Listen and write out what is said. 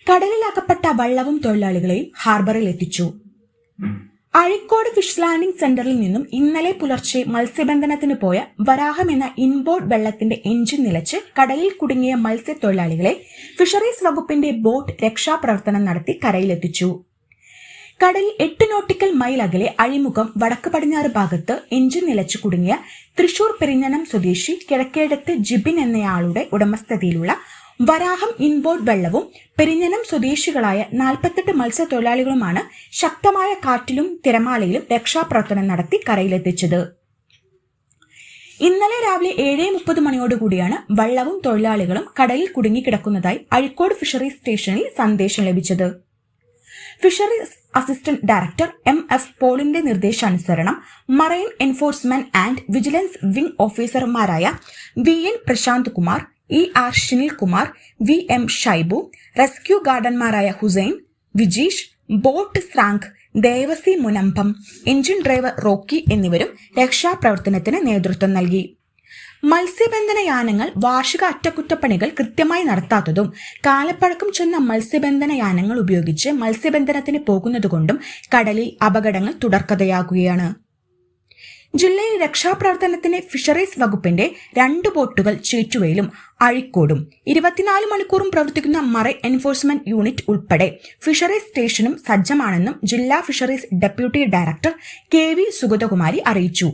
കടലിലകപ്പെട്ട വള്ളവും തൊഴിലാളികളെയും ഹാർബറിൽ എത്തിച്ചു. അഴീക്കോട് ഫിഷ് ലാൻഡിംഗ് സെന്ററിൽ നിന്നും ഇന്നലെ പുലർച്ചെ മത്സ്യബന്ധനത്തിന് പോയ വരാഹം എന്ന ഇൻബോർഡ് വെള്ളത്തിന്റെ എഞ്ചിൻ നിലച്ച് കടലിൽ കുടുങ്ങിയ മത്സ്യത്തൊഴിലാളികളെ ഫിഷറീസ് വകുപ്പിന്റെ ബോട്ട് രക്ഷാപ്രവർത്തനം നടത്തി കരയിലെത്തിച്ചു. കടലിൽ 8 നോട്ടിക്കൽ മൈൽ അകലെ അഴിമുഖം വടക്ക് പടിഞ്ഞാറ് ഭാഗത്ത് എഞ്ചിൻ നിലച്ചു കുടുങ്ങിയ തൃശൂർ പെരിഞ്ഞനം സ്വദേശി കിഴക്കേടത്ത് ജിബിൻ എന്നയാളുടെ ഉടമസ്ഥതയിലുള്ള വരാഹം ഇൻബോർഡ് വെള്ളവും പെരിഞ്ഞനം സ്വദേശികളായ 48 മത്സ്യത്തൊഴിലാളികളുമാണ് ശക്തമായ കാറ്റിലും തിരമാലയിലും രക്ഷാപ്രവർത്തനം നടത്തി കരയിലെത്തിച്ചത്. ഇന്നലെ രാവിലെ 7:30 മണിയോടുകൂടിയാണ് വള്ളവും തൊഴിലാളികളും കടലിൽ കുടുങ്ങിക്കിടക്കുന്നതായി അഴീക്കോട് ഫിഷറീസ് സ്റ്റേഷനിൽ സന്ദേശം ലഭിച്ചത്. ഫിഷറീസ് അസിസ്റ്റന്റ് ഡയറക്ടർ MF പോളിന്റെ നിർദ്ദേശാനുസരണം marine enforcement and vigilance wing ഓഫീസർമാരായ VN Prashanth Kumar, ER Shinil Kumar, VM Shaibu, rescue ഗാർഡന്മാരായ ഹുസൈൻ, വിജീഷ്, ബോട്ട് സ്രാങ്ക്, Devasy Munambam, engine driver Rocky എന്നിവരും രക്ഷാപ്രവർത്തനത്തിന് നേതൃത്വം നൽകി. മത്സ്യബന്ധന യാനങ്ങൾ വാർഷിക അറ്റകുറ്റപ്പണികൾ കൃത്യമായി നടത്താത്തതും കാലപ്പഴക്കം ചെന്ന മത്സ്യബന്ധന യാനങ്ങൾ ഉപയോഗിച്ച് മത്സ്യബന്ധനത്തിന് പോകുന്നതുകൊണ്ടും കടലിൽ അപകടങ്ങൾ തുടർക്കഥയാകുകയാണ്. ജില്ലയിൽ രക്ഷാപ്രവർത്തനത്തിന് ഫിഷറീസ് വകുപ്പിന്റെ 2 ബോട്ടുകൾ ചേറ്റുവയിലും അഴീക്കോടും 24 മണിക്കൂറും പ്രവർത്തിക്കുന്ന മറൈൻ എൻഫോഴ്സ്മെന്റ് യൂണിറ്റ് ഉൾപ്പെടെ ഫിഷറീസ് സ്റ്റേഷനും സജ്ജമാണെന്നും ജില്ലാ fisheries deputy director KV Sugathakumari അറിയിച്ചു.